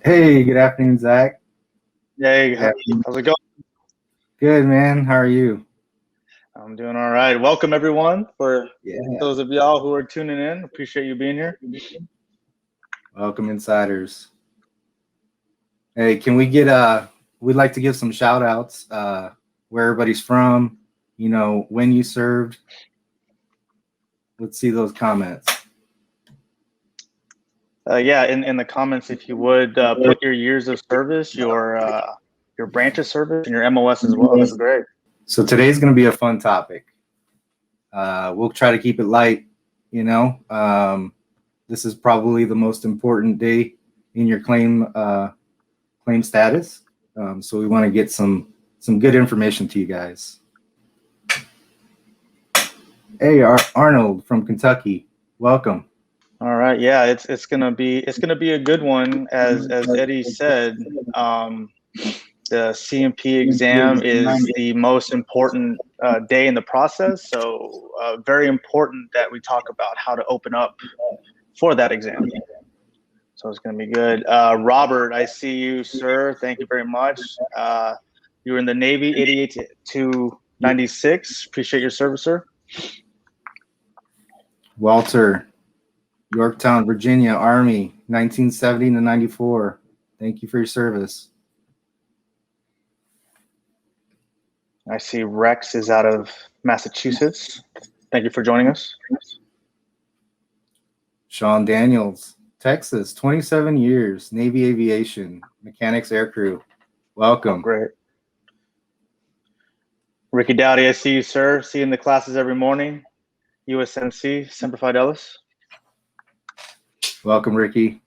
Hey, good afternoon, Zach. Hey, Good afternoon. how's it going? Good, man. How are you? I'm doing all right. Welcome, everyone. For Yeah. those of y'all who are tuning in, appreciate you being here. Welcome, insiders. Hey, can we get we'd like to give some shout outs, where everybody's from, when you served. Let's see those comments. Yeah, in the comments, if you would put your years of service, your branch of service, and your MOS as well. That'd be great. So today's going to be a fun topic. We'll try to keep it light. This is probably the most important day in your claim status. So we want to get some good information to you guys. Hey, Arnold from Kentucky, welcome. All right. Yeah, it's gonna be a good one. As Eddie said, the C&P exam is the most important day in the process. So very important that we talk about how to open up for that exam. So it's going to be good. Robert, I see you, sir. Thank you very much. You were in the Navy, 88 to 96. Appreciate your service, sir. Walter, Yorktown, Virginia, Army, 1970 to 94. Thank you for your service. I see Rex is out of Massachusetts. Thank you for joining us. Sean Daniels, Texas, 27 years, Navy Aviation, mechanics aircrew. Welcome. Oh, great. Ricky Dowdy, I see you, sir. See you in the classes every morning. USMC, Semper Fidelis. Welcome, Ricky.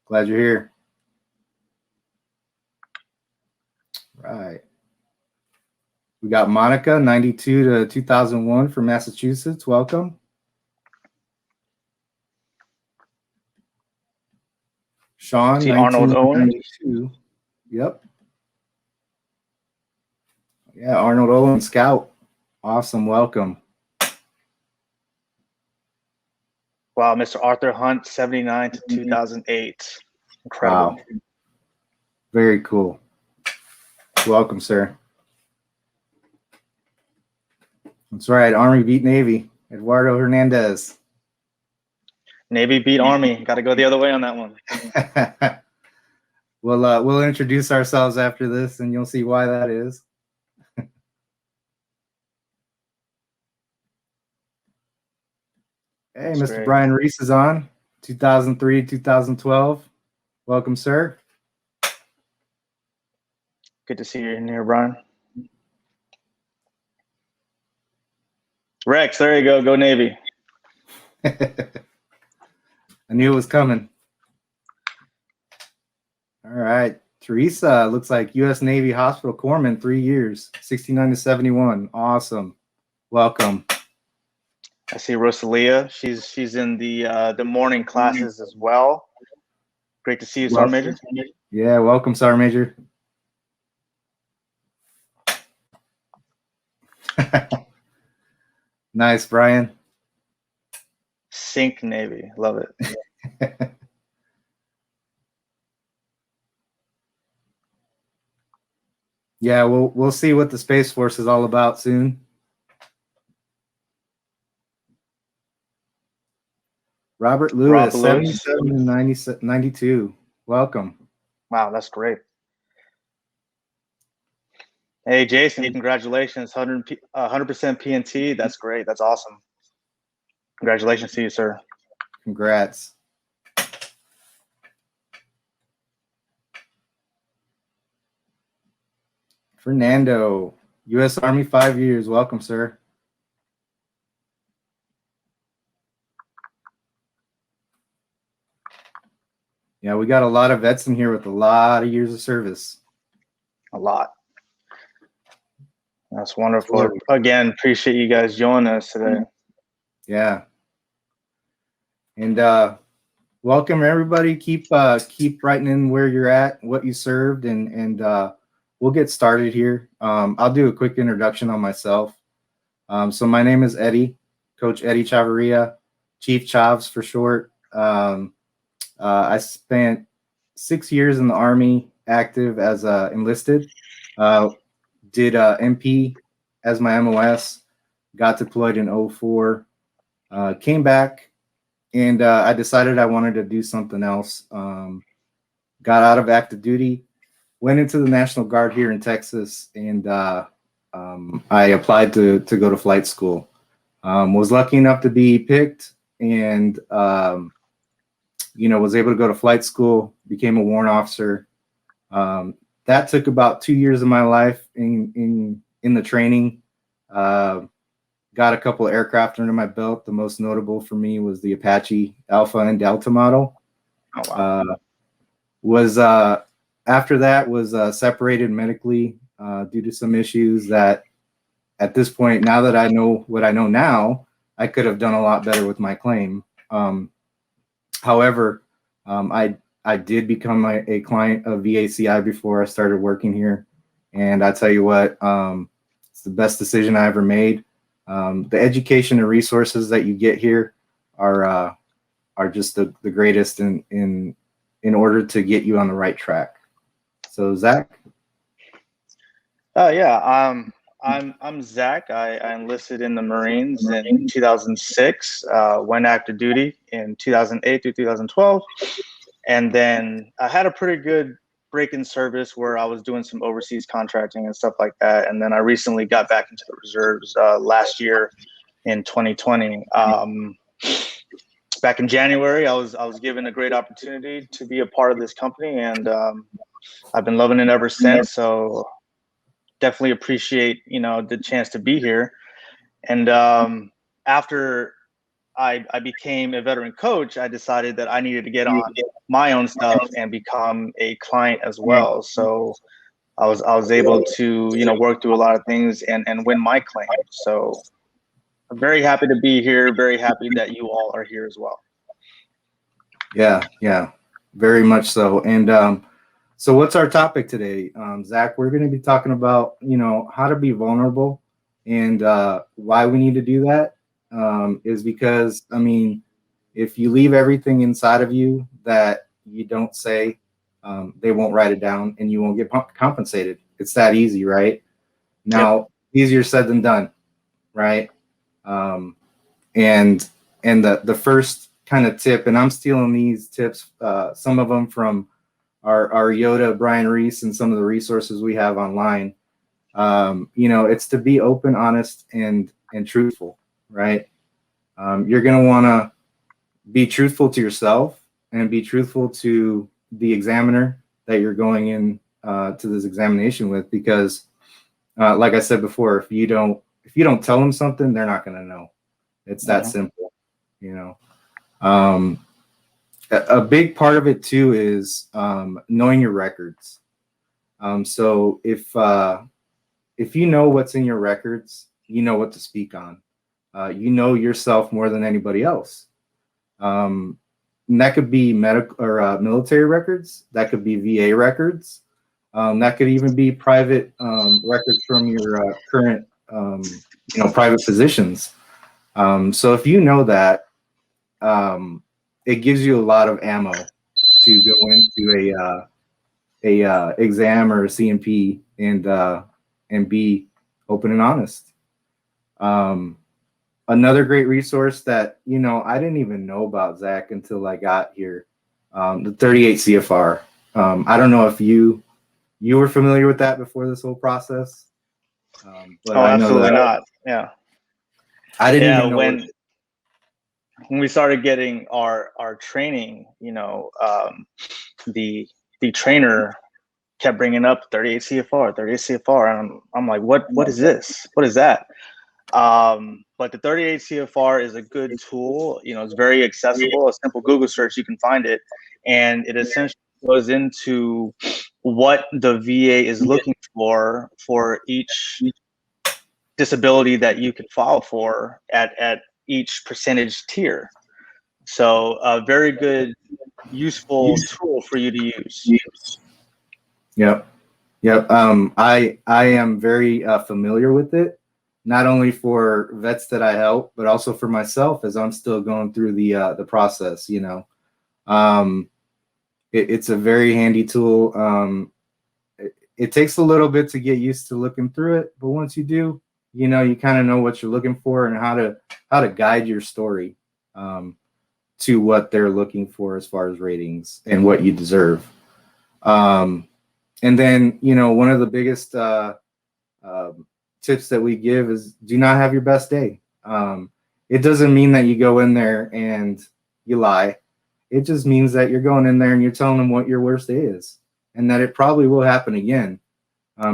Glad you're here. Right. We got Monica, 92 to 2001 from Massachusetts. Welcome. Sean, See Arnold Owen. Yep. Yeah, Arnold Owen, Scout. Awesome. Welcome. Wow, Mr. Arthur Hunt, 79 to 2008. Incredible. Wow. Very cool. Welcome, sir. That's right. Army beat Navy. Eduardo Hernandez. Navy beat Army. Got to go the other way on that one. We'll introduce ourselves after this, and you'll see why that is. Hey, That's Mr. great. Brian Reese is on. 2003, 2012. Welcome, sir. Good to see you in here, Brian. Rex, there you go. Go Navy. I knew it was coming. All right. Teresa, looks like U.S. Navy Hospital Corpsman, 3 years, 69 to 71. Awesome. Welcome. I see Rosalia. She's in the morning classes as well. Great to see you, Sergeant Major. Yeah, welcome, Sergeant Major. Nice, Brian. Sync Navy. Love it. Yeah, we'll see what the Space Force is all about soon. Robert Lewis, 77 to 92. Welcome. Wow, that's great. Hey, Jason, congratulations. 100% PNT. That's great. That's awesome. Congratulations to you, sir. Congrats. Fernando, U.S. Army, 5 years. Welcome, sir. Yeah, we got a lot of vets in here with a lot of years of service. A lot. That's wonderful. Again, appreciate you guys joining us today. Yeah. And welcome, everybody. Keep writing in where you're at, what you served, and we'll get started here. I'll do a quick introduction on myself. So my name is Eddie, Coach Eddie Chavarria, Chief Chavs for short. I spent 6 years in the Army, active as enlisted. Did MP as my MOS. Got deployed in 04. Came back, and I decided I wanted to do something else. Got out of active duty, went into the National Guard here in Texas, and I applied to go to flight school. Was lucky enough to be picked, and was able to go to flight school, became a warrant officer. That took about 2 years of my life in the training. Got a couple of aircraft under my belt. The most notable for me was the Apache Alpha and Delta model. Oh, wow. After that was separated medically due to some issues that at this point, now that I know what I know now, I could have done a lot better with my claim. However, I did become a client of VACI before I started working here. And I tell you what, it's the best decision I ever made. The education and resources that you get here are just the greatest in order to get you on the right track. So Zach? Yeah, I'm Zach. I enlisted in the Marines in 2006, went active duty in 2008 through 2012. And then I had a pretty good break in service where I was doing some overseas contracting and stuff like that. And then I recently got back into the reserves last year in 2020. Back in January, I was given a great opportunity to be a part of this company, and I've been loving it ever since. So definitely appreciate the chance to be here. And after I became a veteran coach, I decided that I needed to get on my own stuff and become a client as well. So I was able to work through a lot of things and win my claim. So I'm very happy to be here. Very happy that you all are here as well. Yeah, very much so. And so what's our topic today, Zach? We're going to be talking about how to be vulnerable, and why we need to do that is because if you leave everything inside of you that you don't say, they won't write it down, and you won't get compensated. It's that easy, right? Now, easier said than done, right? And the first kind of tip, and I'm stealing these tips, some of them from our Yoda, Brian Reese, and some of the resources we have online. It's to be open, honest, and truthful, right? You're going to want to be truthful to yourself and be truthful to the examiner that you're going in to this examination with, because like I said before, if you don't tell them something, they're not going to know. It's that simple, A big part of it too is knowing your records. So if you know what's in your records, you know what to speak on. You know yourself more than anybody else. And that could be medical or military records. That could be VA records. That could even be private records from your current, private physicians. So if you know that, it gives you a lot of ammo to go into a exam or a C&P and be open and honest. Another great resource that I didn't even know about, Zach, until I got here, the 38 CFR. I don't know if you were familiar with that before this whole process. But I know absolutely not. Yeah. I didn't even know when we started getting our training, the trainer kept bringing up 38 CFR, and I'm like, what is this? What is that? But the 38 CFR is a good tool. It's very accessible. A simple Google search, you can find it, and it essentially goes into what the VA is looking for each disability that you could file for at each percentage tier. So a very good, useful tool for you to use. Yep. I am very familiar with it, not only for vets that I help, but also for myself as I'm still going through the process. It's a very handy tool. It takes a little bit to get used to looking through it, but once you do, you know, you kind of know what you're looking for and how to guide your story to what they're looking for as far as ratings and what you deserve. And then, you know, one of the biggest tips that we give is do not have your best day. It doesn't mean that you go in there and you lie. It just means that you're going in there and you're telling them what your worst day is and that it probably will happen again,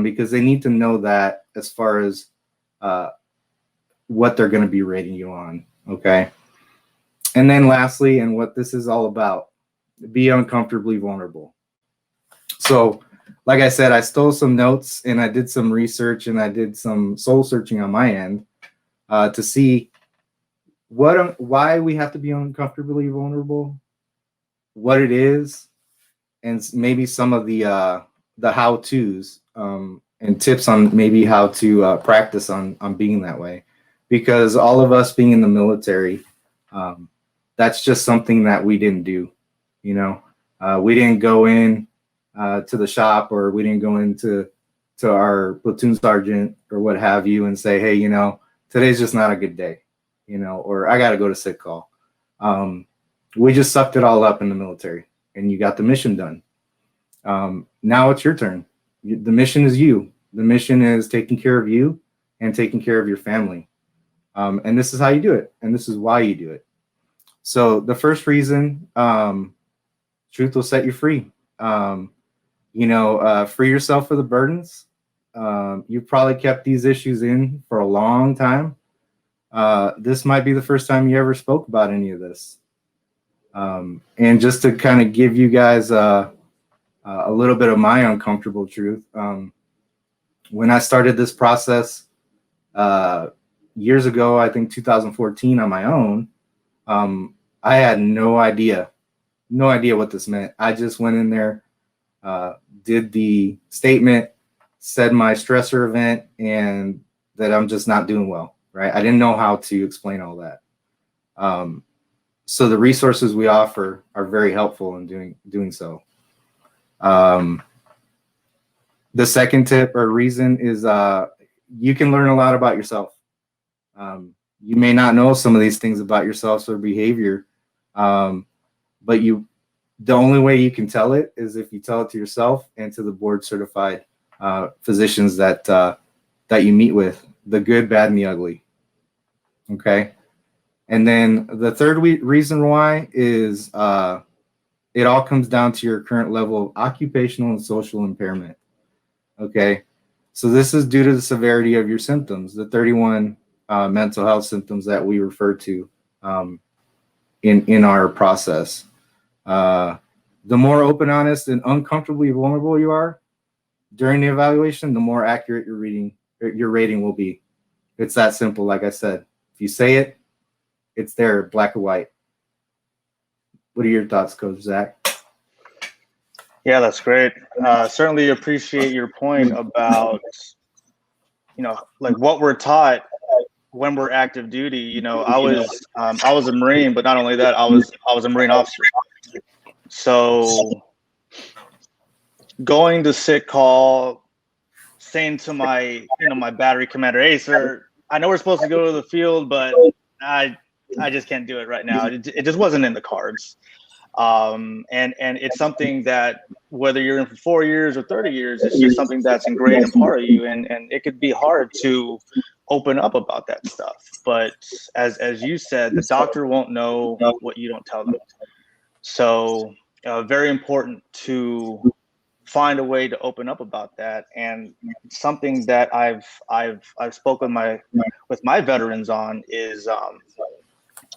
because they need to know that as far as what they're going to be rating you on. Okay. And then lastly, and what this is all about, be uncomfortably vulnerable. So, like I said, I stole some notes and I did some research and I did some soul searching on my end to see why we have to be uncomfortably vulnerable, what it is, and maybe some of the how-tos and tips on maybe how to practice on being that way. Because all of us being in the military, that's just something that we didn't do. You know, we didn't go in to the shop, or we didn't go into our platoon sergeant or what have you and say, hey, you know, today's just not a good day, you know, or I got to go to sick call. We just sucked it all up in the military and you got the mission done. Now it's your turn. The mission is you. The mission is taking care of you and taking care of your family. And this is how you do it. And this is why you do it. So the first reason, truth will set you free. You know, free yourself of the burdens. You've probably kept these issues in for a long time. This might be the first time you ever spoke about any of this. And just to kind of give you guys a little bit of my uncomfortable truth, when I started this process years ago, I think 2014 on my own, I had no idea what this meant. I just went in there, did the statement, said my stressor event, and that I'm just not doing well, right? I didn't know how to explain all that. So the resources we offer are very helpful in doing so. The second tip or reason is you can learn a lot about yourself. You may not know some of these things about yourself or behavior, but the only way you can tell it is if you tell it to yourself and to the board certified physicians that you meet with, the good, bad, and the ugly. Okay. And then the third reason why is it all comes down to your current level of occupational and social impairment. Okay. So this is due to the severity of your symptoms, the 31 mental health symptoms that we refer to in our process. The more open, honest, and uncomfortably vulnerable you are during the evaluation, the more accurate your rating will be. It's that simple. Like I said, if you say it, it's there, black or white. What are your thoughts, Coach Zach? Yeah, that's great. Certainly appreciate your point about, you know, like what we're taught when we're active duty. You know, I was a Marine, but not only that, I was a Marine officer. So going to sick call, saying to my battery commander, hey, sir, I know we're supposed to go to the field, but I just can't do it right now. It just wasn't in the cards. And it's something that whether you're in for 4 years or 30 years, it's just something that's ingrained and part of you. And it could be hard to open up about that stuff. But as you said, the doctor won't know what you don't tell them. So very important to find a way to open up about that. And something that I've spoken with my veterans on is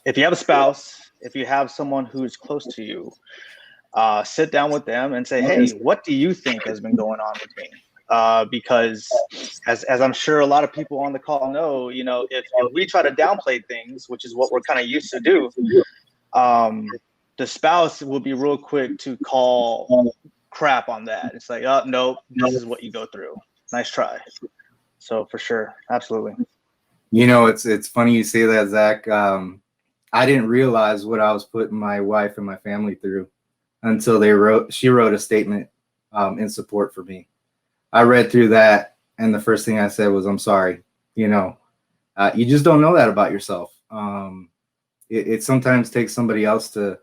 if you have a spouse, if you have someone who's close to you, sit down with them and say, hey, what do you think has been going on with me? Because as I'm sure a lot of people on the call know, you know, if we try to downplay things, which is what we're kind of used to do, the spouse will be real quick to call crap on that. It's like, oh, no, this is what you go through. Nice try. So for sure. Absolutely. You know, it's funny you say that, Zach. I didn't realize what I was putting my wife and my family through until she wrote a statement in support for me. I read through that, and the first thing I said was, I'm sorry. You know, you just don't know that about yourself. It sometimes takes somebody else to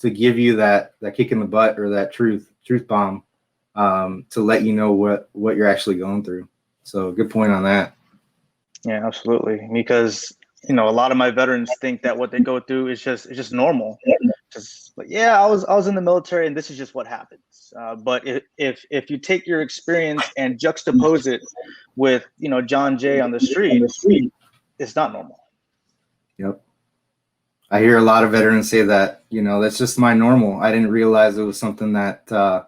give you that kick in the butt or that truth bomb to let you know what you're actually going through. So good point on that. Yeah, absolutely. Because, you know, a lot of my veterans think that what they go through is just normal. Just like, yeah, I was in the military and this is just what happens. But if you take your experience and juxtapose it with, you know, John Jay on the street, it's not normal. Yep. I hear a lot of veterans say that, you know, that's just my normal. I didn't realize it was something that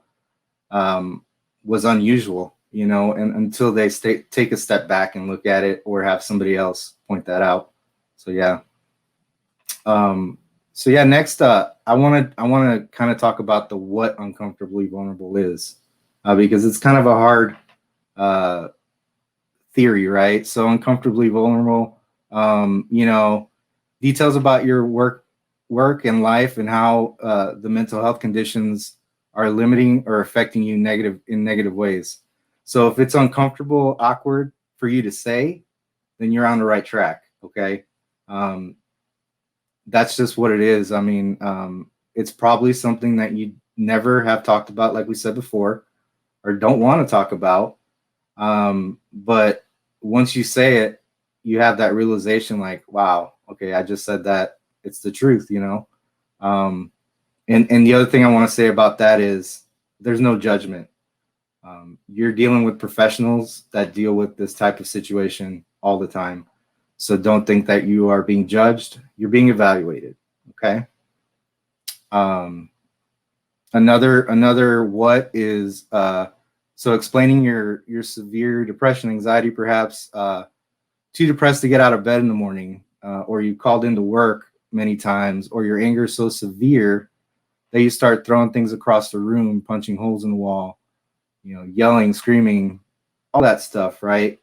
was unusual, you know, and until they take a step back and look at it or have somebody else point that out. So yeah. Next I want to kind of talk about what uncomfortably vulnerable is, because it's kind of a hard theory, right? So uncomfortably vulnerable, you know, details about your work and life and how the mental health conditions are limiting or affecting you in negative ways. So if it's uncomfortable, awkward for you to say, then you're on the right track. Okay. That's just what it is. I mean, it's probably something that you never have talked about, like we said before, or don't want to talk about. But once you say it, you have that realization like, wow, okay, I just said that. It's the truth, you know? And the other thing I want to say about that is there's no judgment. You're dealing with professionals that deal with this type of situation all the time. So don't think that you are being judged. You're being evaluated. Okay. Another what is so explaining your severe depression, anxiety, perhaps too depressed to get out of bed in the morning, or you called into work many times, or your anger is so severe that you start throwing things across the room, punching holes in the wall, you know, yelling, screaming, all that stuff, right?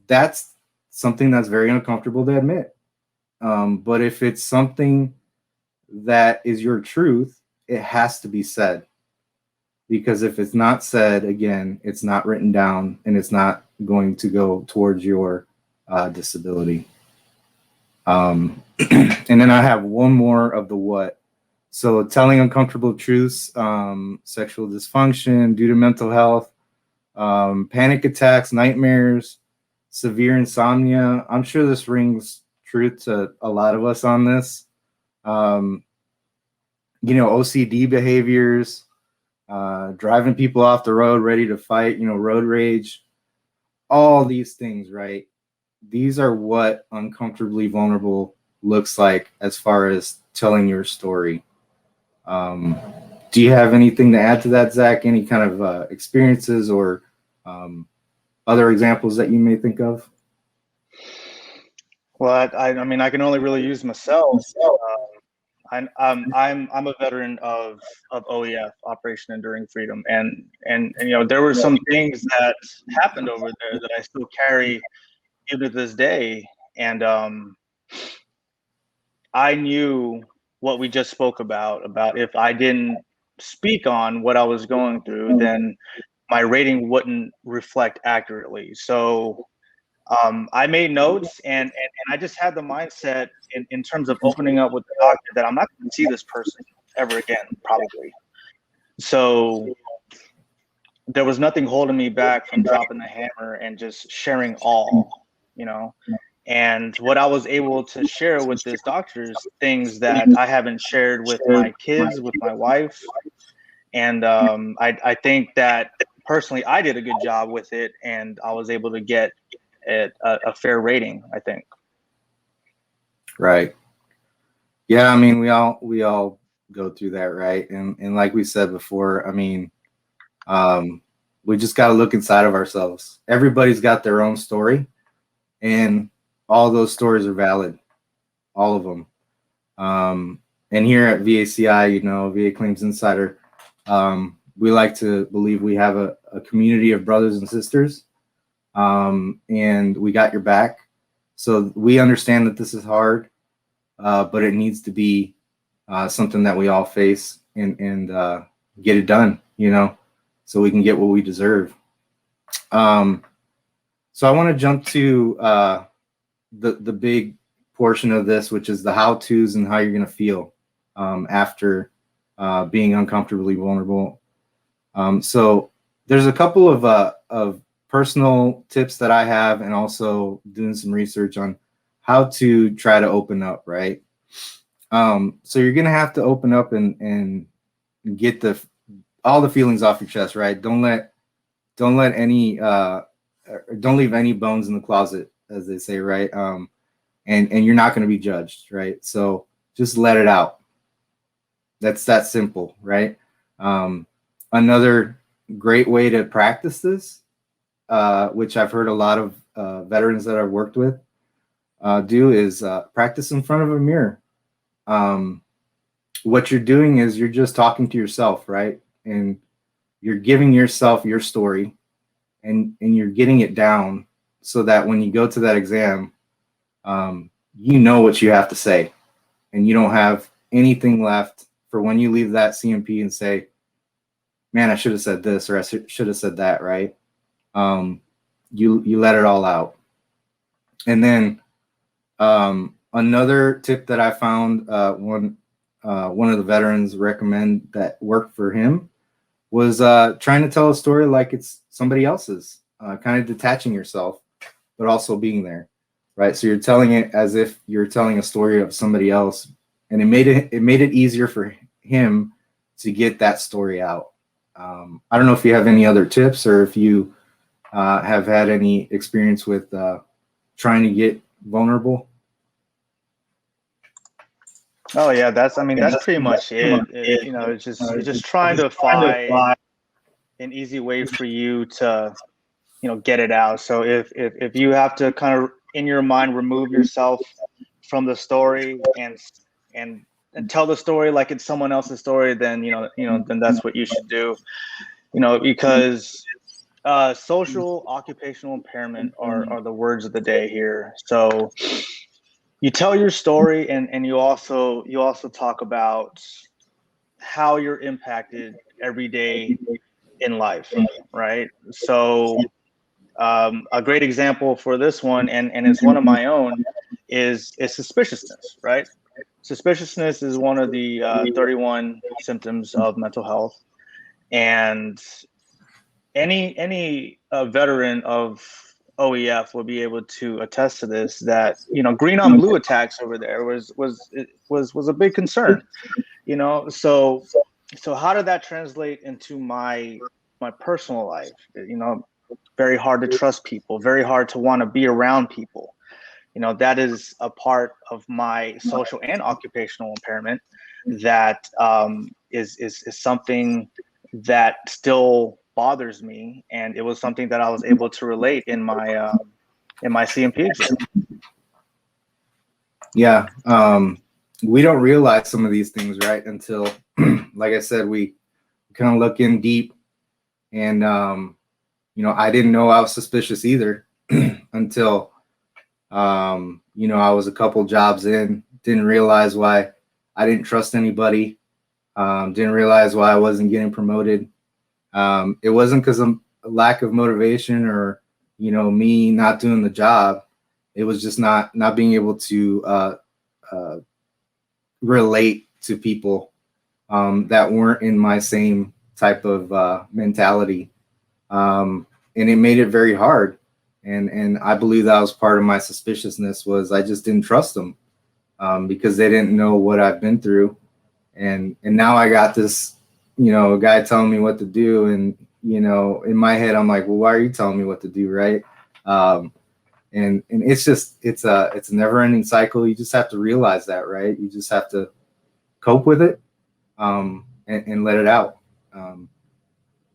That's something that's very uncomfortable to admit. But if it's something that is your truth, it has to be said. Because if it's not said, again, it's not written down and it's not going to go towards your disability. And then I have one more of the what. So telling uncomfortable truths, sexual dysfunction due to mental health, panic attacks, nightmares, severe insomnia. I'm sure this rings true to a lot of us on this. You know, OCD behaviors, driving people off the road ready to fight, you know, road rage, all these things, right? These are what uncomfortably vulnerable looks like as far as telling your story. Do you have anything to add to that, Zach? Any kind of experiences or other examples that you may think of? Well, I mean, I can only really use myself. I'm a veteran of OEF, Operation Enduring Freedom, and you know, there were some things that happened over there that I still carry even to this day, and I knew what we just spoke about if I didn't speak on what I was going through, then my rating wouldn't reflect accurately. So I made notes, and I just had the mindset in terms of opening up with the doctor that I'm not going to see this person ever again, probably. So there was nothing holding me back from dropping the hammer and just sharing all, you know. And what I was able to share with this doctor is things that I haven't shared with my kids, with my wife. And I think that personally, I did a good job with it, and I was able to get a fair rating, I think. Right. Yeah, I mean, we all go through that, right? And like we said before, I mean, we just got to look inside of ourselves. Everybody's got their own story, and all those stories are valid, all of them. And here at VACI, you know, VA Claims Insider, we like to believe we have a community of brothers and sisters, and we got your back. So we understand that this is hard, but it needs to be something that we all face, and get it done, so we can get what we deserve. So I want to jump to the big portion of this, which is the how-tos and how you're going to feel after being uncomfortably vulnerable. So there's a couple of personal tips that I have, and also doing some research on how to try to open up, right? So you're going to have to open up and get all the feelings off your chest, right? Don't let any don't leave any bones in the closet, as they say, right? And you're not going to be judged, right? So just let it out. That's that simple, right? Another great way to practice this, which I've heard a lot of veterans that I've worked with do, is practice in front of a mirror. What you're doing is you're just talking to yourself, right? And you're giving yourself your story, and you're getting it down so that when you go to that exam, you know what you have to say, and you don't have anything left for when you leave that C&P and say, man, I should have said this, or I should have said that, right? You let it all out. And then another tip that I found, one of the veterans recommend that worked for him, was trying to tell a story like it's somebody else's, kind of detaching yourself, but also being there, right? So you're telling it as if you're telling a story of somebody else, and it made it easier for him to get that story out. I don't know if you have any other tips, or if you have had any experience with trying to get vulnerable. Oh yeah, that's pretty much it. It's just trying to find an easy way for you to, get it out. So if you have to kind of in your mind remove yourself from the story and tell the story like it's someone else's story, then then that's what you should do. Because social occupational impairment are the words of the day here. So you tell your story, and you also talk about how you're impacted every day in life, right? So a great example for this one, and it's one of my own, is suspiciousness, right? Suspiciousness is one of the 31 symptoms of mental health, and any veteran of OEF will be able to attest to this, that green on blue attacks over there was a big concern. So how did that translate into my personal life? Very hard to trust people, very hard to want to be around people. That is a part of my social and occupational impairment that is something that still bothers me, and it was something that I was able to relate in my C&P exam. Yeah, we don't realize some of these things, right, until, like I said, we kind of look in deep, and I didn't know I was suspicious either until I was a couple jobs in. Didn't realize why I didn't trust anybody. Didn't realize why I wasn't getting promoted. It wasn't because of a lack of motivation, or me not doing the job. It was just not being able to relate to people that weren't in my same type of mentality, and it made it very hard. And I believe that was part of my suspiciousness, was I just didn't trust them because they didn't know what I've been through. And now I got this, guy telling me what to do. And, in my head, I'm like, well, why are you telling me what to do? Right. And it's just, it's a never ending cycle. You just have to realize that, right? You just have to cope with it and let it out.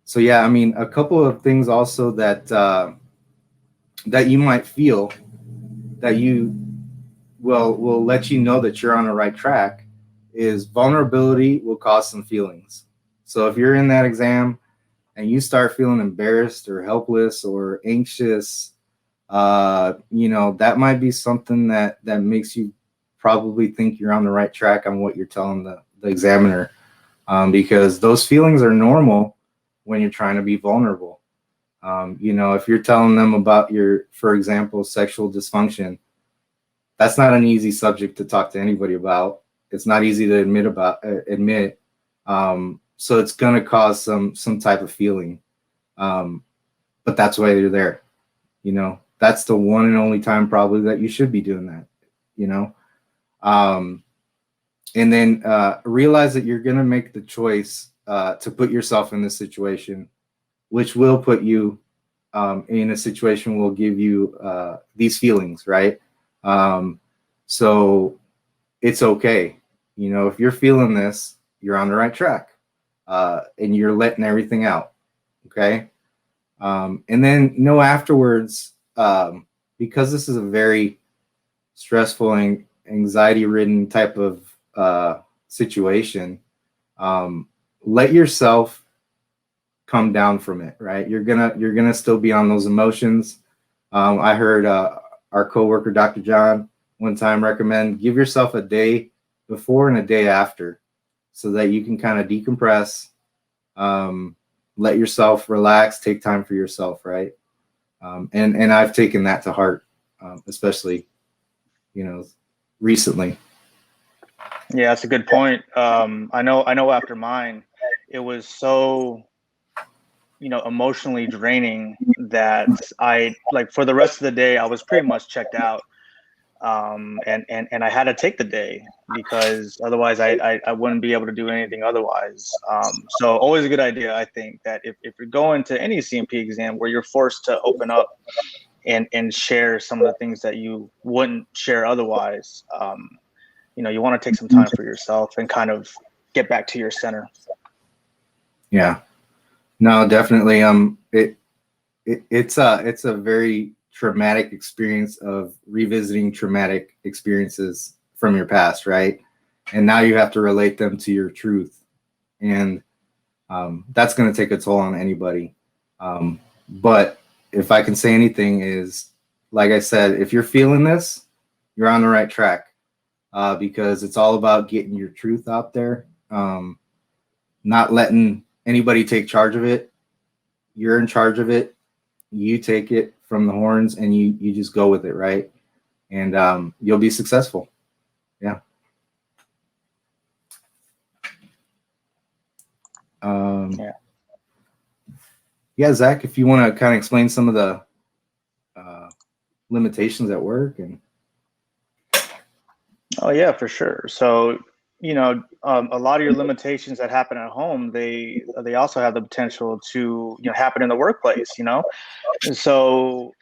So yeah, a couple of things also that you might feel that you will let you know that you're on the right track is vulnerability will cause some feelings. So if you're in that exam and you start feeling embarrassed or helpless or anxious, that might be something that makes you probably think you're on the right track on what you're telling the examiner, because those feelings are normal when you're trying to be vulnerable. You know, if you're telling them about your, for example, sexual dysfunction, that's not an easy subject to talk to anybody about. It's not easy to admit. So it's going to cause some type of feeling. But that's why you're there. You know, that's the one and only time probably that you should be doing that, you know. And then realize that you're going to make the choice to put yourself in this situation, which will put you in a situation will give you these feelings, right? So it's okay. You know, if you're feeling this, you're on the right track, and you're letting everything out. Okay. And then know afterwards, because this is a very stressful and anxiety-ridden type of situation, let yourself come down from it, right? You're gonna still be on those emotions. I heard our coworker, Dr. John, one time recommend give yourself a day before and a day after, so that you can kind of decompress, let yourself relax, take time for yourself, right? And I've taken that to heart, especially, you know, recently. Yeah, that's a good point. I know after mine, it was so, you know, emotionally draining that I, like, for the rest of the day, I was pretty much checked out. And I had to take the day because otherwise I wouldn't be able to do anything otherwise. So always a good idea, I think, that if you're going to any C&P exam where you're forced to open up and share some of the things that you wouldn't share otherwise, you know, you want to take some time for yourself and kind of get back to your center. Yeah, no, definitely. It's a very traumatic experience of revisiting traumatic experiences from your past, right? And now you have to relate them to your truth, and that's going to take a toll on anybody. But if I can say anything is, like I said, if you're feeling this, you're on the right track, because it's all about getting your truth out there, not letting anybody take charge of it. You're in charge of it. You take it from the horns and you just go with it, right? And you'll be successful. Yeah. Yeah, Zach, if you want to kind of explain some of the limitations at work. And Oh yeah, for sure. So, you know, a lot of your limitations that happen at home, they also have the potential to, you know, happen in the workplace, you know. And so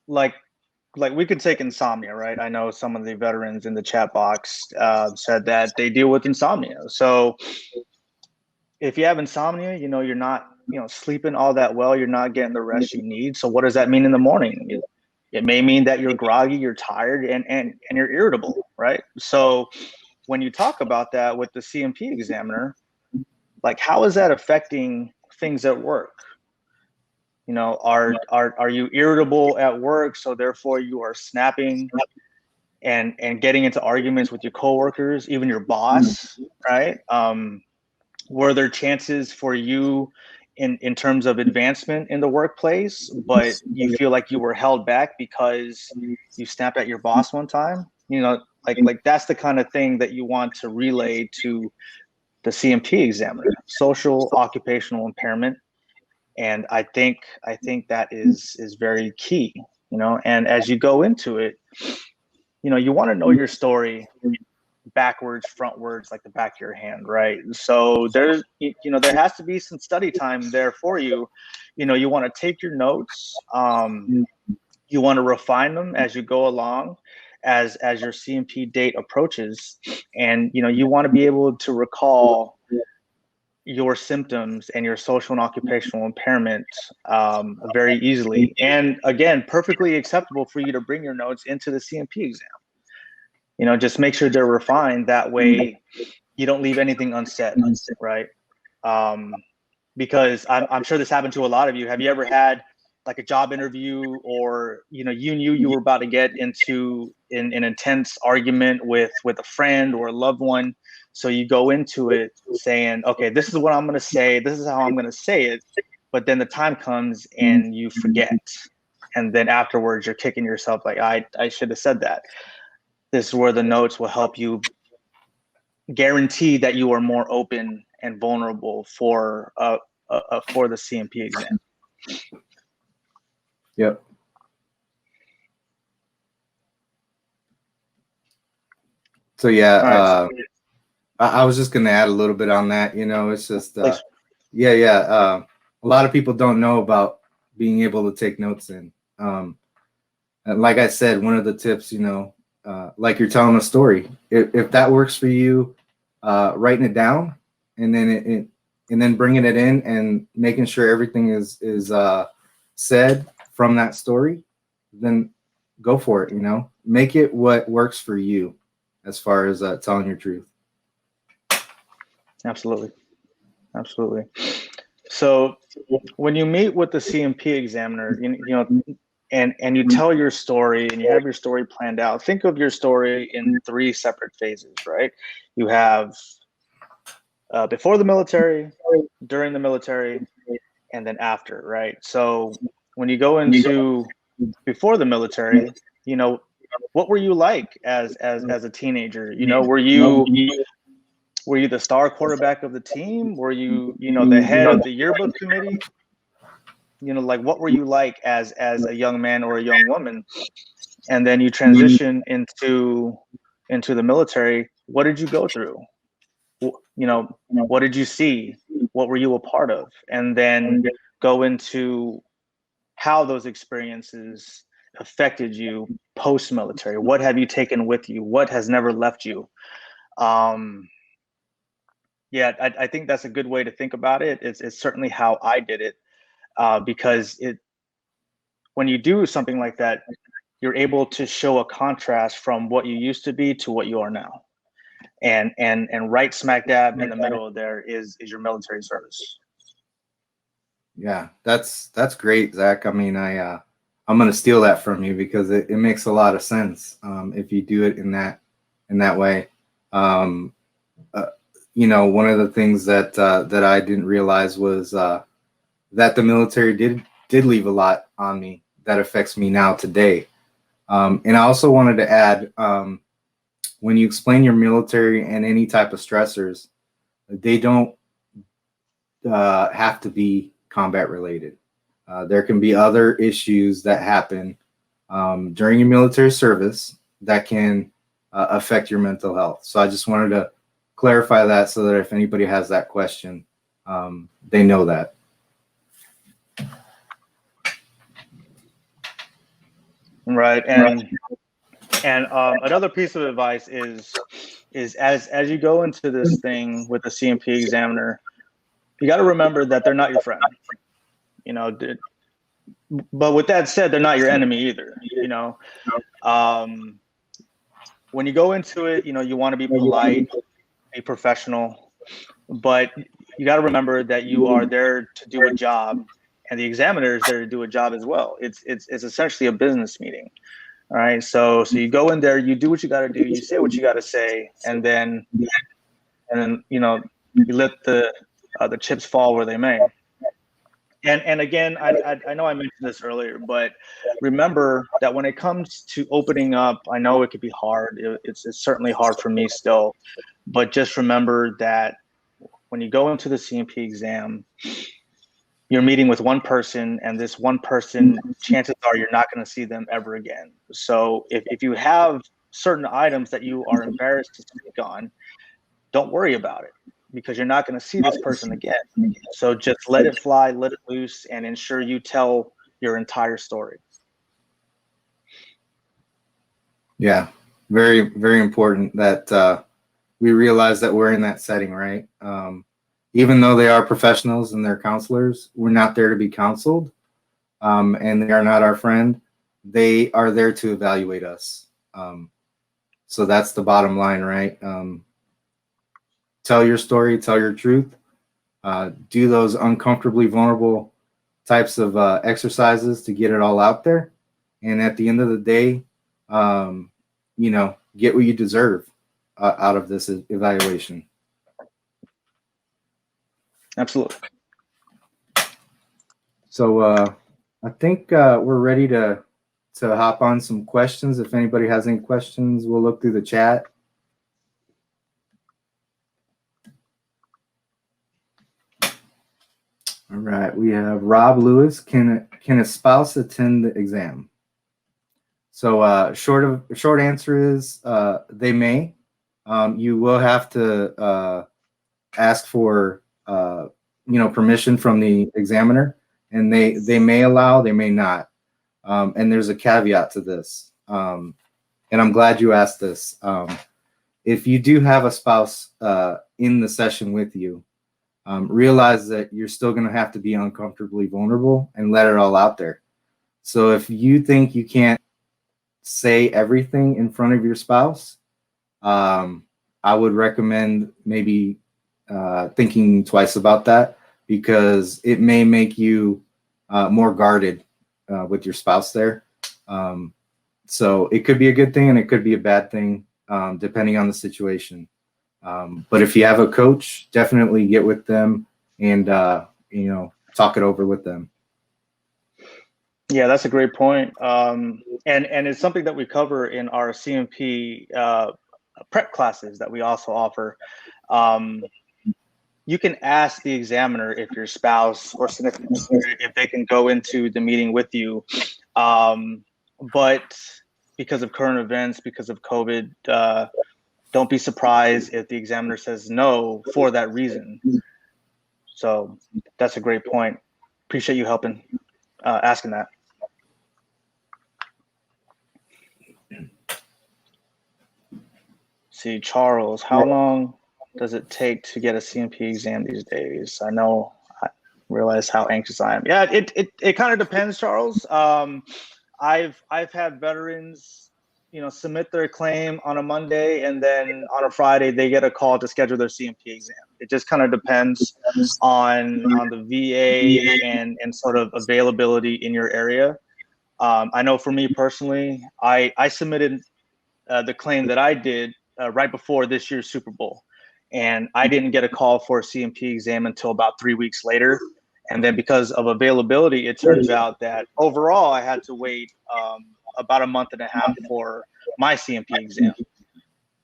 like we could take insomnia, right? I know some of the veterans in the chat box said that they deal with insomnia. So if you have insomnia, you know, you're not, you know, sleeping all that well, you're not getting the rest you need. So what does that mean in the morning? It may mean that you're groggy, you're tired, and you're irritable, right? So when you talk about that with the C&P examiner, like, how is that affecting things at work? You know, are you irritable at work, so therefore you are snapping and getting into arguments with your coworkers, even your boss, right? Were there chances for you in terms of advancement in the workplace, but you feel like you were held back because you snapped at your boss one time? You know, like that's the kind of thing that you want to relay to the C&P examiner, social occupational impairment. And I think that is very key, you know. And as you go into it, you know, you want to know your story backwards, frontwards, like the back of your hand, right? So there's, you know, there has to be some study time there for you. You know, you want to take your notes, you want to refine them as you go along, as your C&P date approaches, and you know, you want to be able to recall your symptoms and your social and occupational impairment very easily. And again, perfectly acceptable for you to bring your notes into the C&P exam. You know, just make sure they're refined. That way you don't leave anything unsaid, right? Because I'm sure this happened to a lot of you. Have you ever had like a job interview, or you knew you were about to get into an intense argument with a friend or a loved one. So you go into it saying, okay, this is what I'm going to say, this is how I'm going to say it, but then the time comes and you forget, and then afterwards you're kicking yourself like, I should have said that. This is where the notes will help you guarantee that you are more open and vulnerable for the C&P exam. Yep. So yeah, Right. I was just going to add a little bit on that. It's just, a lot of people don't know about being able to take notes in. And like I said, one of the tips, like you're telling a story, if that works for you, writing it down and then bringing it in and making sure everything is said from that story, then go for it. Make it what works for you as far as telling your truth. Absolutely. So when you meet with the C&P examiner, and you tell your story and you have your story planned out, think of your story in 3 separate phases, right? You have before the military, during the military, and then after, right? So when you go into before the military, what were you like as a teenager? Were you the star quarterback of the team? Were you, the head of the yearbook committee? Like, what were you like as a young man or a young woman? And then you transition into the military. What did you go through? What did you see? What were you a part of? And then go into how those experiences affected you post-military. What have you taken with you? What has never left you? I think that's a good way to think about it. It's certainly how I did it, because when you do something like that, you're able to show a contrast from what you used to be to what you are now. And right smack dab in the middle of there is your military service. Yeah, that's great, Zach. I mean, I'm going to steal that from you because it makes a lot of sense if you do it in that way. One of the things that I didn't realize was that the military did leave a lot on me that affects me now today. And I also wanted to add, when you explain your military and any type of stressors, they don't have to be combat related. There can be other issues that happen during your military service that can affect your mental health. So I just wanted to clarify that so that if anybody has that question, they know that. Right. And another piece of advice is as you go into this thing with the C&P examiner, you got to remember that they're not your friend, but with that said, they're not your enemy either. When you go into it, you want to be polite, be professional, but you got to remember that you are there to do a job, and the examiner is there to do a job as well. It's essentially a business meeting. All right. So you go in there, you do what you got to do, you say what you got to say, and then you let the chips fall where they may. And again, I know I mentioned this earlier, but remember that when it comes to opening up, I know it could be hard. It's certainly hard for me still, but just remember that when you go into the C&P exam, you're meeting with one person, and this one person, chances are you're not going to see them ever again. So if you have certain items that you are embarrassed to speak on, don't worry about it, because you're not going to see this person again. So just let it fly, let it loose, and ensure you tell your entire story. Yeah, very, very important that we realize that we're in that setting, right? Even though they are professionals and they're counselors, we're not there to be counseled, and they are not our friend. They are there to evaluate us. So that's the bottom line, right? Tell your story, tell your truth, do those uncomfortably vulnerable types of exercises to get it all out there. And at the end of the day, you know, get what you deserve out of this evaluation. Absolutely. So I think we're ready to hop on some questions. If anybody has any questions, we'll look through the chat. All right, we have Rob Lewis. Can a spouse attend the exam? So short answer is they may. You will have to ask for permission from the examiner, and they may allow, they may not. And there's a caveat to this. And I'm glad you asked this. If you do have a spouse in the session with you, realize that you're still going to have to be uncomfortably vulnerable and let it all out there. So if you think you can't say everything in front of your spouse, I would recommend maybe thinking twice about that, because it may make you more guarded with your spouse there. So it could be a good thing and it could be a bad thing, depending on the situation. But if you have a coach, definitely get with them and talk it over with them. Yeah, that's a great point. And it's something that we cover in our C&P prep classes that we also offer. You can ask the examiner if your spouse or significant other, if they can go into the meeting with you. But because of current events, because of COVID, don't be surprised if the examiner says no for that reason. So that's a great point. Appreciate you helping asking that. See, Charles, how long does it take to get a C&P exam these days? I realize how anxious I am. Yeah, it kind of depends, Charles. I've had veterans, submit their claim on a Monday, and then on a Friday they get a call to schedule their C&P exam. It just kind of depends on the VA and sort of availability in your area. I know for me personally, I submitted the claim that I did right before this year's Super Bowl, and I didn't get a call for a C&P exam until about 3 weeks later. And then because of availability, it turns out that overall I had to wait about a month and a half for my C&P exam.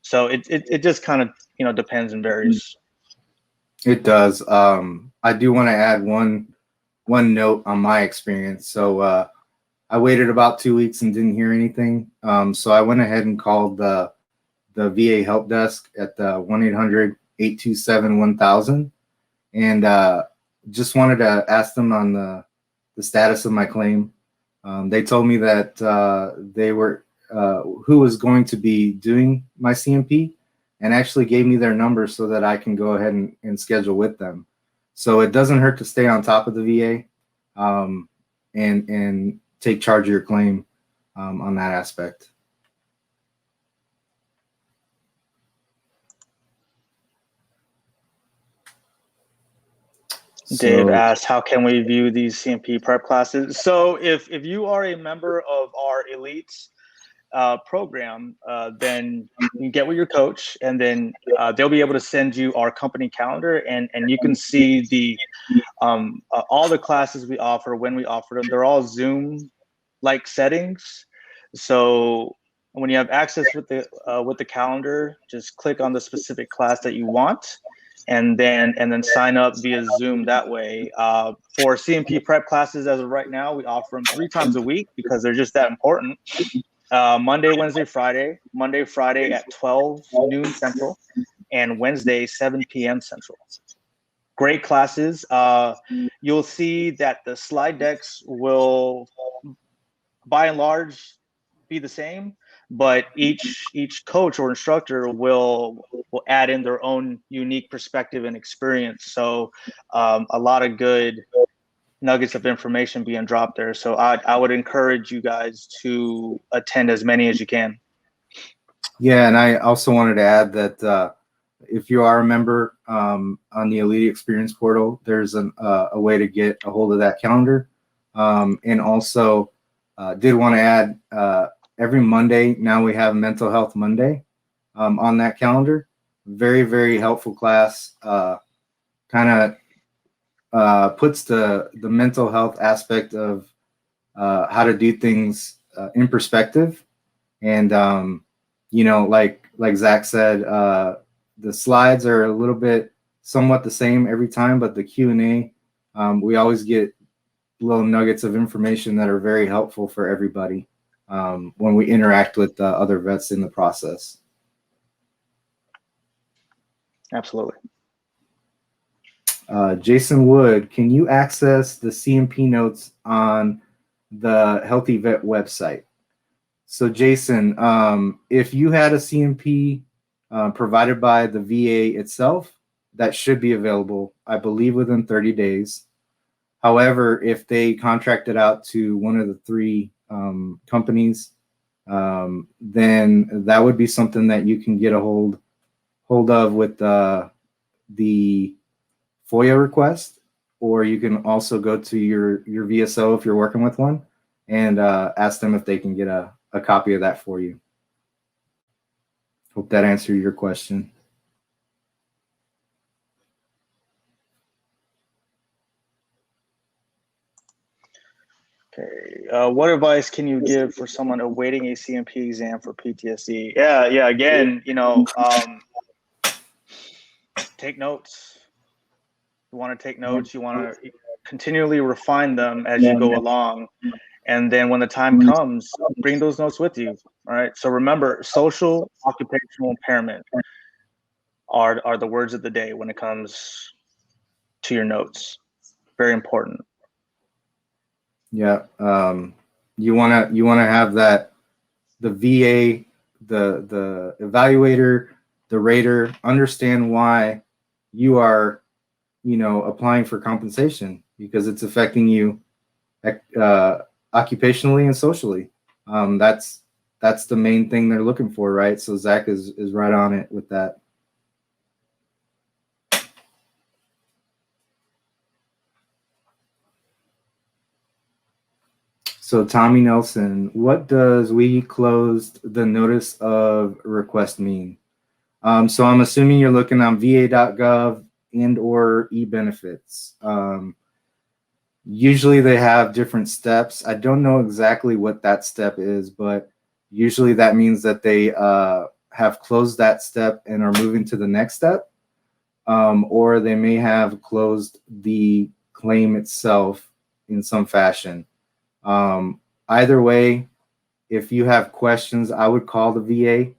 So it just kind of depends and varies. It does. I do want to add one note on my experience. So I waited about 2 weeks and didn't hear anything. So I went ahead and called the VA help desk at the 1-800-827-1000, and just wanted to ask them on the status of my claim. They told me that they were who was going to be doing my C&P, and actually gave me their number so that I can go ahead and schedule with them. So it doesn't hurt to stay on top of the VA and take charge of your claim on that aspect. Dave asked, how can we view these C&P prep classes? So if you are a member of our elites program, then you can get with your coach, and then they'll be able to send you our company calendar, and you can see the all the classes we offer when we offer them. They're all Zoom-like settings. So when you have access with the calendar, just click on the specific class that you want, and then sign up via Zoom that way. For C&P prep classes, as of right now, we offer them 3 times a week because they're just that important. Monday, Wednesday, Friday. Monday, Friday at 12 noon Central, and Wednesday, 7 p.m. Central. Great classes. You'll see that the slide decks will, by and large, be the same, but each coach or instructor will add in their own unique perspective and experience. So a lot of good nuggets of information being dropped there. So I would encourage you guys to attend as many as you can. Yeah, and I also wanted to add that if you are a member on the Elite Experience portal, there's a way to get a hold of that calendar. And also did want to add every Monday, now we have Mental Health Monday on that calendar. Very, very helpful class. Kind of puts the mental health aspect of how to do things in perspective. And, like Zach said, the slides are a little bit somewhat the same every time, but the Q&A, we always get little nuggets of information that are very helpful for everybody when we interact with other vets in the process. Absolutely. Jason Wood, can you access the C&P notes on the Healthy Vet website? So Jason, if you had a C&P provided by the VA itself, that should be available, I believe, within 30 days. However, if they contract it out to one of the 3 companies, then that would be something that you can get a hold of with the FOIA request, or you can also go to your VSO if you're working with one and ask them if they can get a copy of that for you. Hope that answered your question. Okay. What advice can you give for someone awaiting a C&P exam for PTSD? Yeah. Again, take notes. You want to take notes. You want to continually refine them as you go along. And then when the time comes, bring those notes with you. All right. So remember, social, occupational impairment are the words of the day when it comes to your notes. Very important. Yeah. You wanna have that, the VA, the evaluator, the rater understand why you are, applying for compensation, because it's affecting you occupationally and socially. That's the main thing they're looking for, right? So Zach is right on it with that. So Tommy Nelson, what does we closed the notice of request mean? So I'm assuming you're looking on va.gov and or e-benefits. Usually they have different steps. I don't know exactly what that step is, but usually that means that they have closed that step and are moving to the next step. Or they may have closed the claim itself in some fashion. Either way, if you have questions, I would call the VA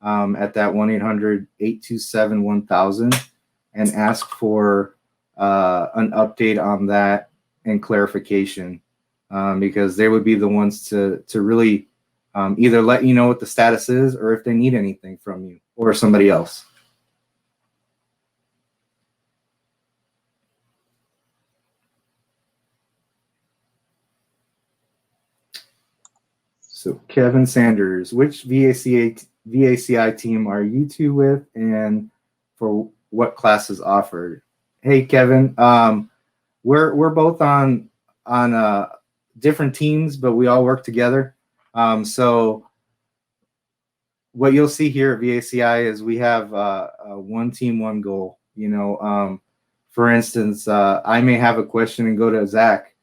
at that 1-800-827-1000 and ask for an update on that and clarification, because they would be the ones to really either let you know what the status is or if they need anything from you or somebody else. So Kevin Sanders, which VACI team are you 2 with, and for what classes offered? Hey Kevin, we're both on different teams, but we all work together. So what you'll see here at VACI is we have one team, one goal. For instance, I may have a question and go to Zach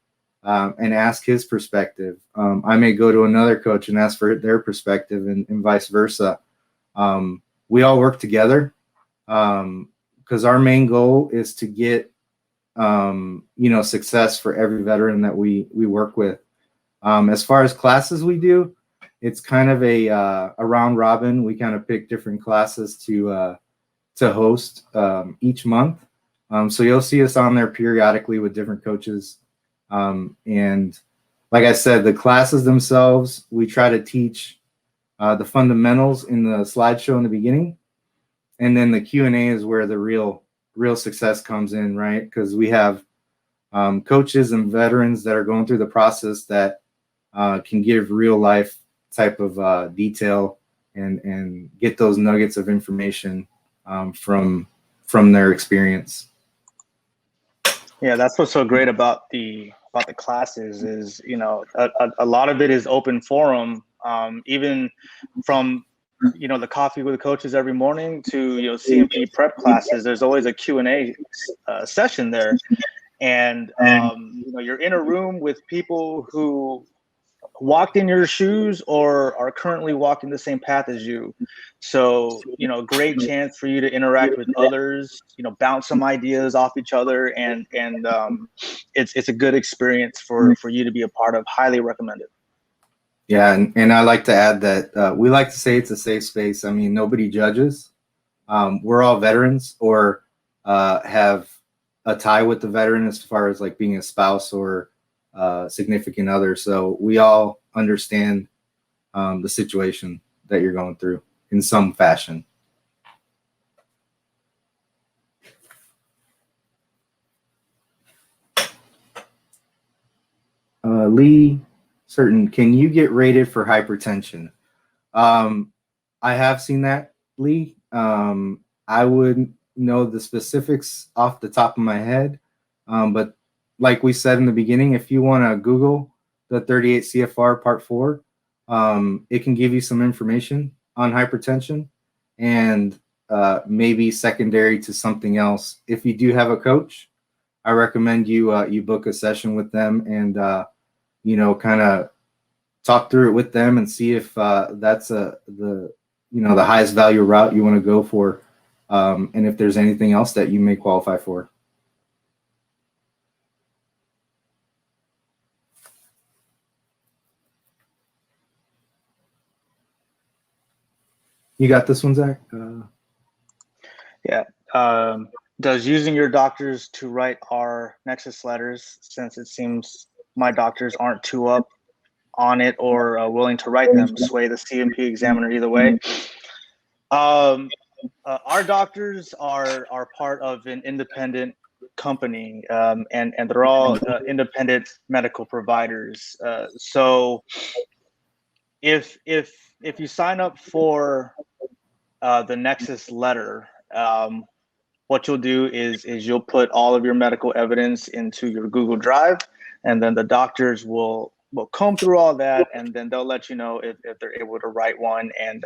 and ask his perspective. I may go to another coach and ask for their perspective, and vice versa. We all work together because our main goal is to get success for every veteran that we work with. As far as classes we do, it's kind of a round robin. We kind of pick different classes to host each month. So you'll see us on there periodically with different coaches. And like I said, the classes themselves, we try to teach the fundamentals in the slideshow in the beginning. And then the Q&A is where the real success comes in, right? Because we have coaches and veterans that are going through the process that can give real life type of detail and get those nuggets of information from their experience. Yeah, that's what's so great about the classes is, you know, a lot of it is open forum, even from, you know, the coffee with the coaches every morning to, you know, C&P prep classes. There's always a Q&A session there, and you know, you're in a room with people who walked in your shoes or are currently walking the same path as you. So, you know, great chance for you to interact with others, you know, bounce some ideas off each other, and it's a good experience for you to be a part of. Highly recommended. Yeah, and I like to add that we like to say it's a safe space. I mean, nobody judges. We're all veterans or have a tie with the veteran as far as like being a spouse or significant other. So we all understand the situation that you're going through in some fashion. Lee, can you get rated for hypertension? I have seen that, Lee. I wouldn't know the specifics off the top of my head, but like we said in the beginning, if you want to Google the 38 CFR Part 4, it can give you some information on hypertension and maybe secondary to something else. If you do have a coach, I recommend you book a session with them and you know, kind of talk through it with them and see if that's the highest value route you want to go for, and if there's anything else that you may qualify for. You got this one, Zach? Yeah. Does using your doctors to write our Nexus letters, since it seems my doctors aren't too up on it or willing to write them, sway the C&P examiner either way? Our doctors are part of an independent company, and they're all independent medical providers. So if you sign up for the Nexus letter, what you'll do is you'll put all of your medical evidence into your Google Drive, and then the doctors will comb through all that, and then they'll let you know if they're able to write one. And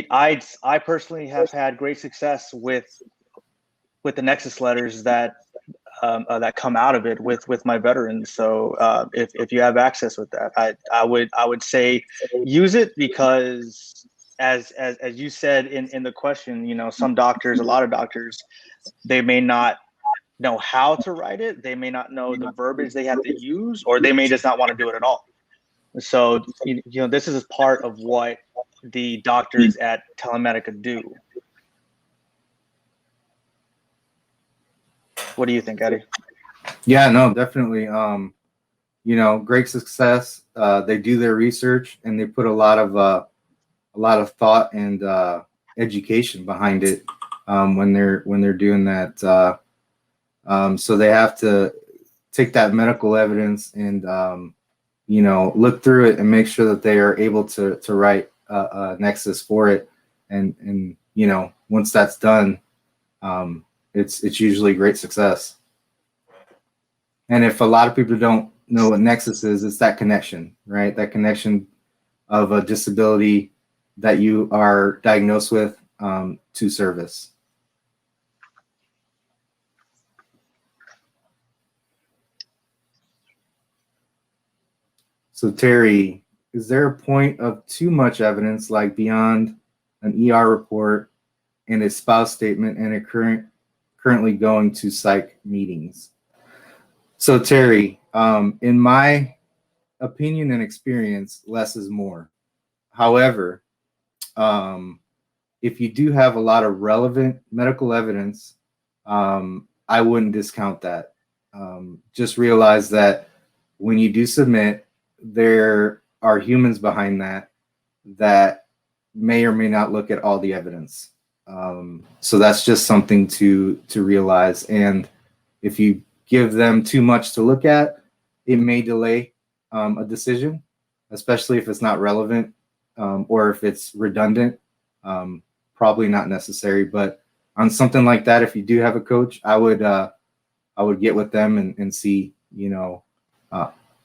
I personally have had great success with the Nexus letters that come out of it with my veterans. So if you have access with that, I would say use it, because as you said in the question, you know, some doctors, a lot of doctors, they may not know how to write it, they may not know the verbiage they have to use, or they may just not want to do it at all. So you know, this is part of what the doctors at Telemedica do. What do you think, Eddie? Yeah, no, definitely. You know, great success. They do their research and they put a lot of thought and education behind it when they're doing that. So they have to take that medical evidence and you know, look through it and make sure that they are able to write a Nexus for it. And you know, once that's done, it's usually great success. And if a lot of people don't know what Nexus is, it's that connection, right? That connection of a disability that you are diagnosed with to service. So Terry, is there a point of too much evidence, like beyond an ER report and a spouse statement and a currently going to psych meetings? So Terry, in my opinion and experience, less is more. However, if you do have a lot of relevant medical evidence, I wouldn't discount that. Just realize that when you do submit, there are humans behind that may or may not look at all the evidence. So that's just something to realize. And if you give them too much to look at, it may delay a decision, especially if it's not relevant or if it's redundant. probably not necessary. But on something like that, if you do have a coach, I would get with them and see,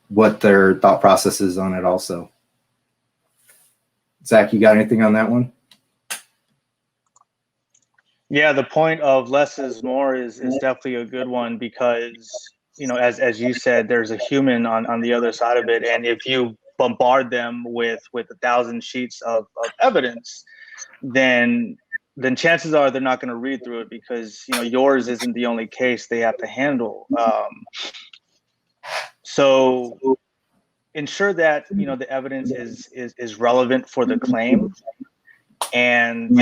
what their thought process is on it also. Zach, you got anything on that one? Yeah, the point of less is more is definitely a good one, because, as you said, there's a human on the other side of it. And if you bombard them with 1,000 sheets of evidence, then chances are they're not going to read through it, because, yours isn't the only case they have to handle. So ensure that, the evidence is relevant for the claim. And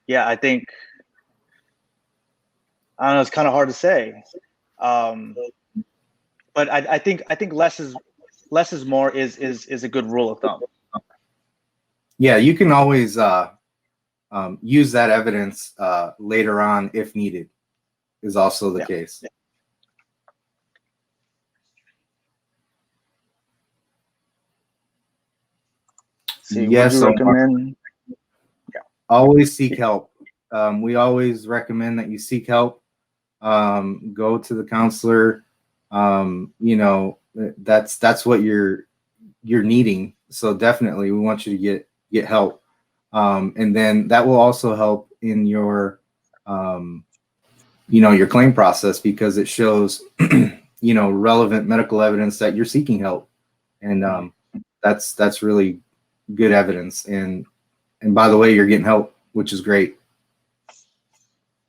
yeah, I don't know, it's kind of hard to say. But I think less is more is a good rule of thumb. Yeah, you can always use that evidence later on if needed, is also the case. See, yes, would you recommend? Always seek help. We always recommend that you seek help. Go to the counselor. That's what you're needing. So definitely, we want you to get help. And then that will also help in your your claim process, because it shows relevant medical evidence that you're seeking help, and that's really good evidence. And by the way, you're getting help, which is great.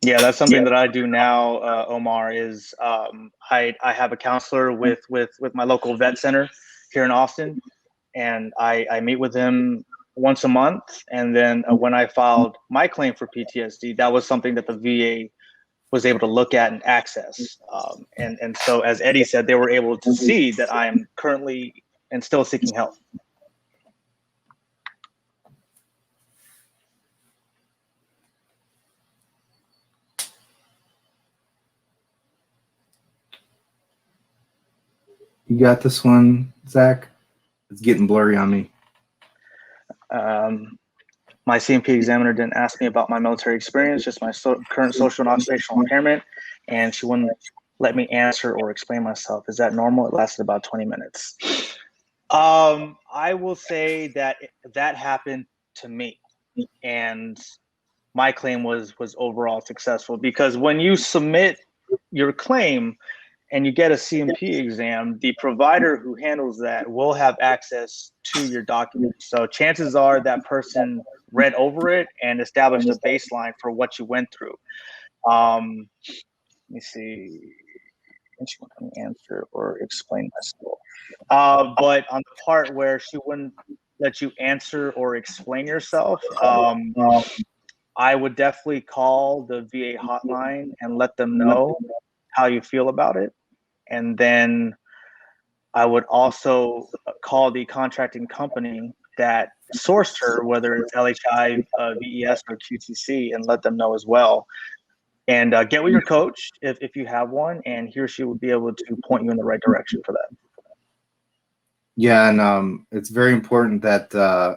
Yeah, that's something that I do now, Omar, is I have a counselor with my local vet center here in Austin, and I meet with him once a month. And then when I filed my claim for PTSD, that was something that the VA was able to look at and access. And so, as Eddie said, they were able to see that I'm currently and still seeking help. You got this one, Zach? It's getting blurry on me. My C&P examiner didn't ask me about my military experience, just my current social and occupational impairment, and she wouldn't let me answer or explain myself. Is that normal? It lasted about 20 minutes. I will say that happened to me, and my claim was overall successful, because when you submit your claim and you get a C&P exam, the provider who handles that will have access to your documents. So chances are that person read over it and established a baseline for what you went through. Let me see. She wouldn't answer or explain myself. But on the part where she wouldn't let you answer or explain yourself, I would definitely call the VA hotline and let them know how you feel about it. And then I would also call the contracting company that sourced her, whether it's LHI, VES, or QTC, and let them know as well. And get with your coach if you have one, and he or she will be able to point you in the right direction for that. Yeah, and it's very important that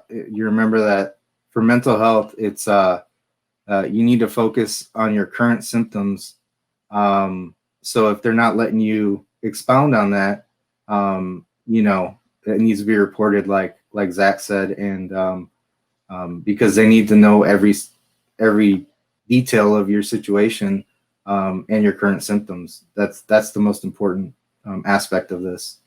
you remember that for mental health, it's you need to focus on your current symptoms. So if they're not letting you expound on that, it needs to be reported, like Zach said, and because they need to know every detail of your situation and your current symptoms. That's the most important aspect of this.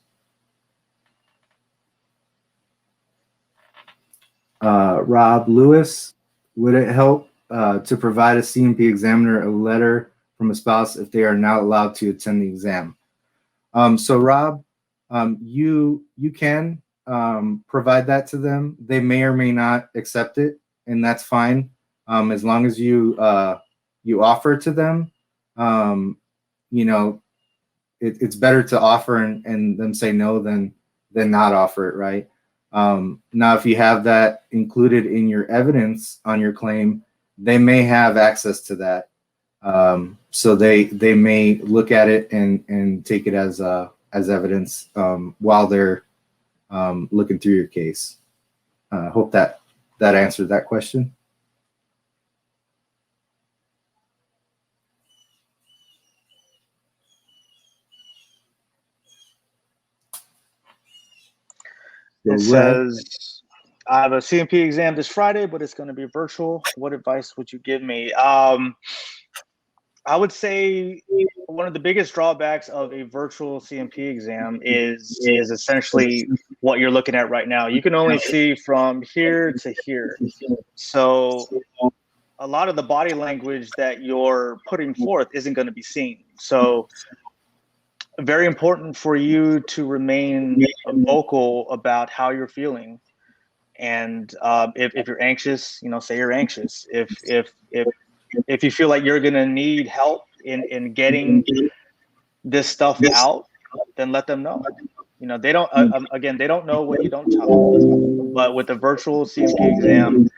Rob Lewis, would it help to provide a C&P examiner a letter from a spouse if they are not allowed to attend the exam? So Rob, you can provide that to them. They may or may not accept it, and that's fine. As long as you offer it to them, it's better to offer and them say no than not offer it, right? Now, if you have that included in your evidence on your claim, they may have access to that. So they may look at it and take it as evidence while they're looking through your case. Hope that that answered that question. It says, I have a C&P exam this Friday, but it's going to be virtual. What advice would you give me? I would say one of the biggest drawbacks of a virtual C&P exam is essentially what you're looking at right now. You can only see from here to here. So a lot of the body language that you're putting forth isn't going to be seen. So very important for you to remain vocal about how you're feeling. And if you're anxious, say you're anxious. If you feel like you're going to need help in getting this stuff out, then let them know. They don't, again, they don't know what you don't tell them. But with the virtual C&P exam,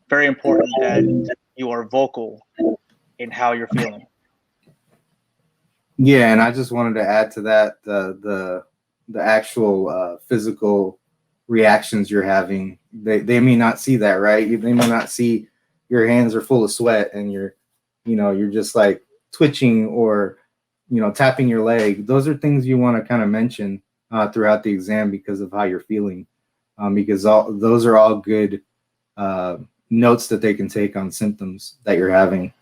very important that you are vocal in how you're feeling. Yeah, and I just wanted to add to that the actual physical reactions you're having. They may not see that, right? They may not see your hands are full of sweat and you're just like twitching or tapping your leg. Those are things you want to kind of mention throughout the exam because of how you're feeling, because those are all good notes that they can take on symptoms that you're having.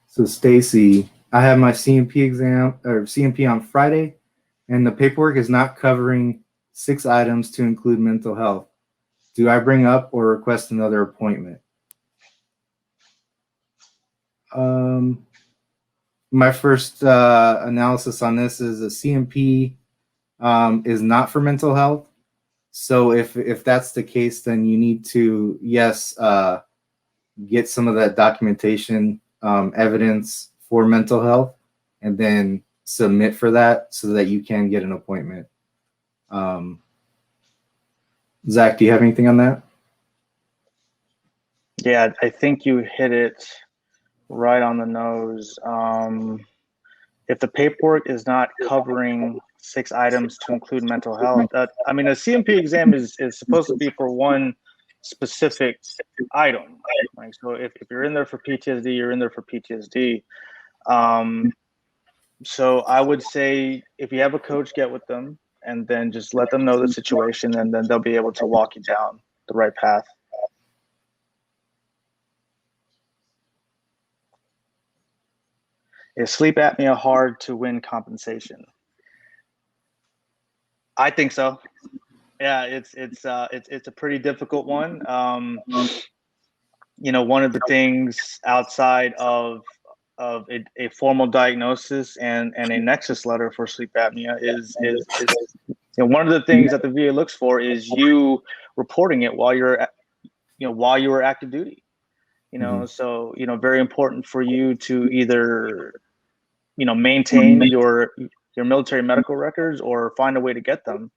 So Stacy, I have my C&P exam or C&P on Friday, and the paperwork is not covering 6 items to include mental health. Do I bring up or request another appointment? My first analysis on this is a C&P is not for mental health. So if that's the case, then you need to, get some of that documentation evidence for mental health and then submit for that so that you can get an appointment. Zach, do you have anything on that? Yeah, I think you hit it right on the nose. If the paperwork is not covering 6 items to include mental health, a C&P exam is supposed to be for one specific item. Right? So if you're in there for PTSD, you're in there for PTSD. So I would say if you have a coach, get with them and then just let them know the situation, and then they'll be able to walk you down the right path. Is sleep apnea hard to win compensation? I think so. Yeah, it's a pretty difficult one. One of the things outside of a formal diagnosis and a nexus letter for sleep apnea is one of the things that the VA looks for is you reporting it while you're active duty. So very important for you to either maintain your military medical records or find a way to get them,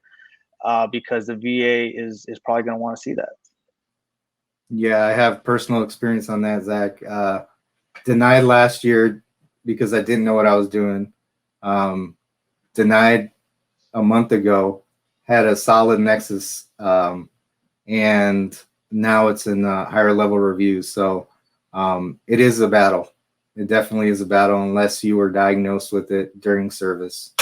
because the VA is probably going to want to see that. Yeah, I have personal experience on that, Zach. Denied last year because I didn't know what I was doing. Denied a month ago, had a solid nexus, and now it's in higher level reviews. So it is a battle. It definitely is a battle unless you were diagnosed with it during service.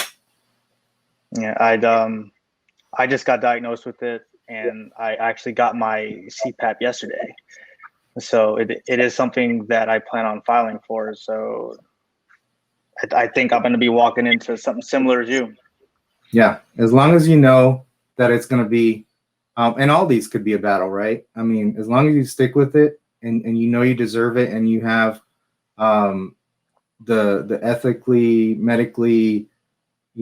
Yeah, I just got diagnosed with it, and I actually got my CPAP yesterday. So it is something that I plan on filing for. So I think I'm going to be walking into something similar as you. Yeah, as long as you know that it's going to be, and all these could be a battle, right? I mean, as long as you stick with it and you know you deserve it and you have the ethically, medically,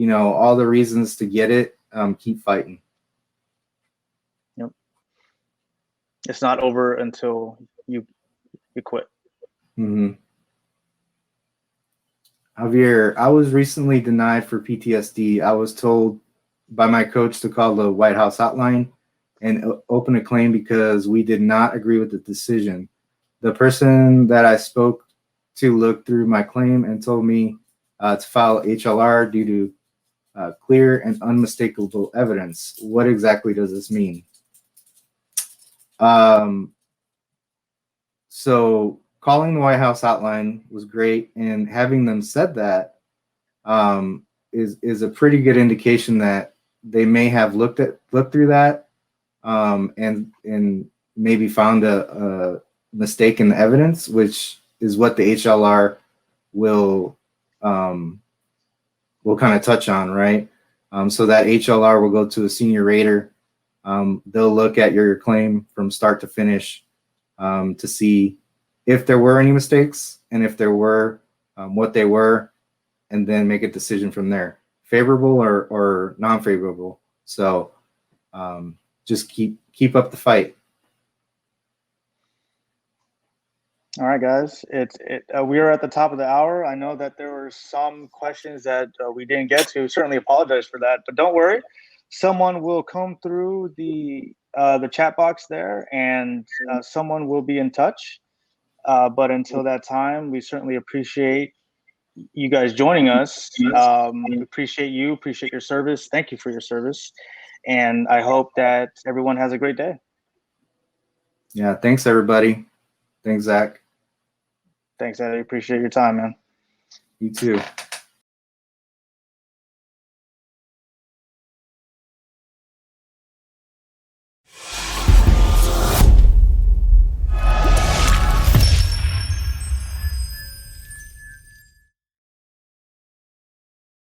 all the reasons to get it, keep fighting. Yep. It's not over until you quit. Mm-hmm. Javier, I was recently denied for PTSD. I was told by my coach to call the White House hotline and open a claim because we did not agree with the decision. The person that I spoke to look through my claim and told me to file HLR due to clear and unmistakable evidence. What exactly does this mean? So calling the White House hotline was great, and having them said that is a pretty good indication that they may have looked through that and maybe found a mistake in the evidence, which is what the HLR will kind of touch on, right? So that HLR will go to a senior rater. They'll look at your claim from start to finish to see if there were any mistakes, and if there were, what they were, and then make a decision from there, favorable or non-favorable. So just keep up the fight. All right, guys. We are at the top of the hour. I know that there were some questions that we didn't get to. Certainly apologize for that, but don't worry. Someone will come through the chat box there, and someone will be in touch. But until that time, we certainly appreciate you guys joining us. We appreciate you, appreciate your service. Thank you for your service. And I hope that everyone has a great day. Yeah, thanks everybody. Thanks, Zach. Thanks, Eddie. Appreciate your time, man. You too.